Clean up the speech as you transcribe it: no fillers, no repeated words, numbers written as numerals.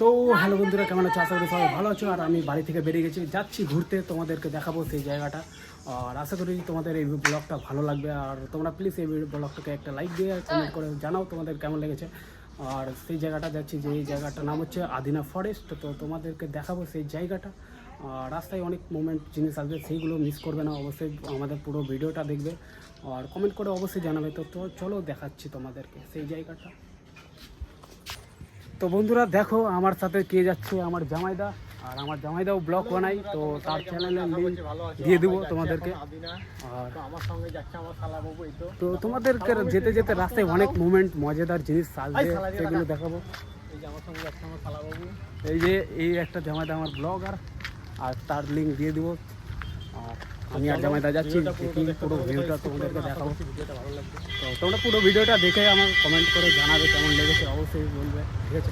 তো হ্যালো বন্ধুরা, কেমন আছো? আশা করি সবাই ভালো আছো। আর আমি বাড়ি থেকে বেরিয়ে গেছি, যাচ্ছি ঘুরতে, তোমাদেরকে দেখাবো সেই জায়গাটা। আর আশা করি তোমাদের এই ব্লগটা ভালো লাগবে। আর তোমরা প্লিজ এই ব্লগটাকে একটা লাইক দিয়ে কমেন্ট করে জানাও তোমাদের কেমন লেগেছে। আর সেই জায়গাটা যাচ্ছি, যে এই জায়গাটার নাম হচ্ছে আদিনা ফরেস্ট। তো তোমাদেরকে দেখাবো সেই জায়গাটা। আর রাস্তায় অনেক মোমেন্ট জিনিস আসবে, সেইগুলো মিস করবে না, অবশ্যই আমাদের পুরো ভিডিওটা দেখবে আর কমেন্ট করে অবশ্যই জানাবে। তো চলো দেখাচ্ছি তোমাদেরকে সেই জায়গাটা। তো বন্ধুরা দেখো আমার সাথে কে যাচ্ছে, আমার জামাইদা। আর আমার জামাইদাও ব্লগ বানাই, তো তার চ্যানেলের লিঙ্ক দিয়ে দেবো তোমাদেরকে। আর আমার সঙ্গে যাচ্ছে আমার শালাবাবু। এই তো তোমাদেরকে যেতে যেতে রাস্তায় অনেক মোমেন্ট, মজাদার জিনিস আসবে, সেগুলো দেখাবো। এই যে আমার সঙ্গে যাচ্ছে আমার শালাবাবু। এই যে এই একটা জামাইদা আমার ব্লগার, আর তার লিঙ্ক দিয়ে দেবো। আর আমি আর জামাইদা যাচ্ছি, দেখি পুরো ভিডিওটা তোমাদেরকে দেখাবো। ভিডিওটা ভালো লাগবে। তো তোমরা পুরো ভিডিওটা দেখে আমার কমেন্ট করে জানাবে কেমন লেগেছে, অবশ্যই বলবে, ঠিক আছে?